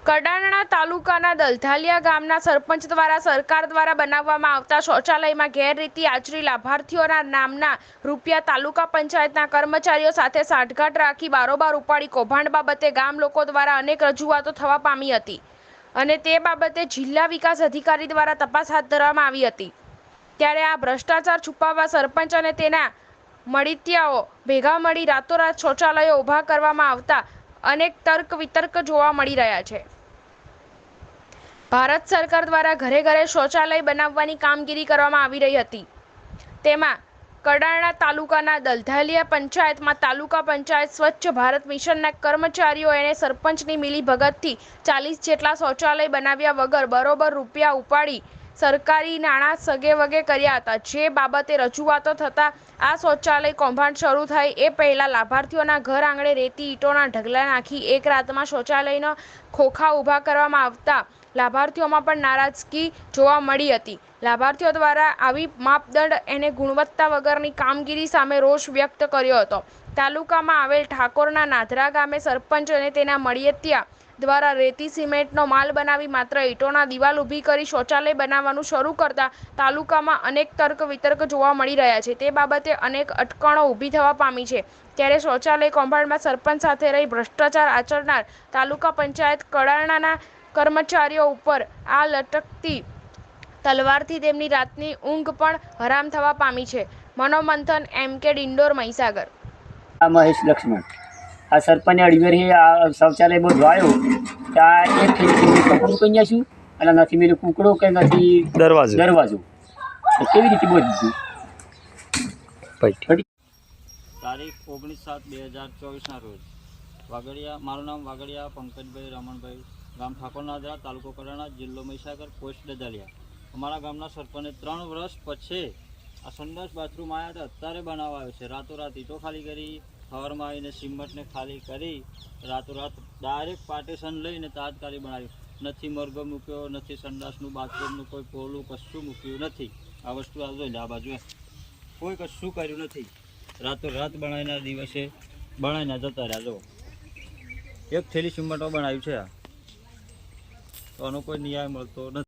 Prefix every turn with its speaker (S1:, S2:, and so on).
S1: કડાણા તાલુકાના દલધાલિયા ગામના સરપંચ દ્વારા સરકાર દ્વારા બનાવવામાં આવતા શૌચાલયમાં ગેરરીતિ આચરી લાભાર્થીઓના નામના રૂપિયા તાલુકા પંચાયતના કર્મચારીઓ સાથે સાંઠગાંઠ રાખી બારોબાર ઉપાડી કૌભાંડ બાબતે ગામ લોકો દ્વારા અનેક રજૂઆતો થવા પામી હતી અને તે બાબતે જિલ્લા વિકાસ અધિકારી દ્વારા તપાસ હાથ ધરવામાં આવી હતી। ત્યારે આ ભ્રષ્ટાચાર છુપાવવા સરપંચ અને તેના મળતિયાઓ ભેગા મળી રાતોરાત શૌચાલયો ઊભા કરવામાં આવતા અનેક તર્ક વિતર્ક જોવા મળી રહ્યા છે। ભારત સરકાર દ્વારા ઘરે ઘરે શૌચાલય બનાવવાની કામગીરી કરવામાં આવી રહી હતી। તેમાં કડાણા તાલુકાના દલધાલિયા પંચાયતમાં તાલુકા પંચાયત સ્વચ્છ ભારત મિશનના કર્મચારીઓ અને સરપંચની મિલીભગતથી 40 જેટલા શૌચાલય બનાવ્યા વગર બરોબર રૂપિયા ઉપાડી સરકારી નાણાં સગે વગે કર્યા હતા। જે બાબતે રજૂઆતો થતાં આ શૌચાલય કૌભાંડ શરૂ થાય એ પહેલાં લાભાર્થીઓના ઘર આંગણે રેતી ઈંટોના ઢગલા નાખી એક રાતમાં શૌચાલયના ખોખા ઊભા કરવામાં આવતા લાભાર્થીઓમાં પણ નારાજગી જોવા મળી હતી। લાભાર્થીઓ દ્વારા આવી માપદંડ અને ગુણવત્તા વગરની કામગીરી સામે રોષ વ્યક્ત કર્યો હતો। તાલુકામાં આવેલ ઠાકોરના નાધરા ગામે સરપંચ અને તેના મળતિયા દ્વારા રેતી સિમેન્ટનો માલ બનાવી માત્ર ઈંટોના દિવાલ ઊભી કરી શૌચાલય બનાવવાનું શરૂ કરતા તાલુકામાં અનેક તર્ક વિતર્ક જોવા મળી રહ્યા છે। તે બાબતે અનેક અટકણો ઊભી થવા પામી છે। ત્યારે શૌચાલય કૌભાંડમાં સરપંચ સાથે રહી ભ્રષ્ટાચાર આચરનાર તાલુકા પંચાયત કડાણાના કર્મચારીઓ ઉપર આ લટકતી તલવારથી તેમની રાતની ઊંઘ પણ હરામ થવા પામી છે। મનોમંથન MK ડિંડોર મહીસાગર।
S2: મહેશ લક્ષ્મણ આ સરપંચ અડીવરી આ શૌચાલય બહુ જોયો ત્યાં એક કપડું કઈ છું અને નથી મેરું કુકડો કે નથી દરવાજો કેવી રીતે બોલી દીધું।
S3: તારીખ 19/7/2024 રોજ વાગડિયા, મારું નામ વાગડિયા પંકજભાઈ રમણભાઈ, ગામ ઠાકોરનાદરા, તાલુકો કડાણા, જિલ્લો મહીસાગર, પોસ્ટ દલધાલિયા। અમારા ગામના સરપંચે 3 વર્ષ પછી આ સંડાસ બાથરૂમ આવ્યા હતા, અત્યારે બનાવવા આવ્યો છે। રાતોરાત ઈંટો ખાલી કરી, હવારમાં આવીને સિમેન્ટને ખાલી કરી રાતોરાત ડાયરેક્ટ પાર્ટીશન લઈને તાત્કાલિક બનાવ્યું। નથી મરઘો મૂક્યો, નથી સંડાસનું બાથરૂમનું કોઈ પોલું કશું મૂક્યું નથી। આ વસ્તુ આ જોઈ લે, આ બાજુ કોઈ કશું કર્યું નથી। રાતોરાત બનાવીના દિવસે બનાવીને જતા રહ્યા। જો એક થેલી સિમેન્ટો બનાવ્યું છે, તો આનો કોઈ ન્યાય મળતો નથી।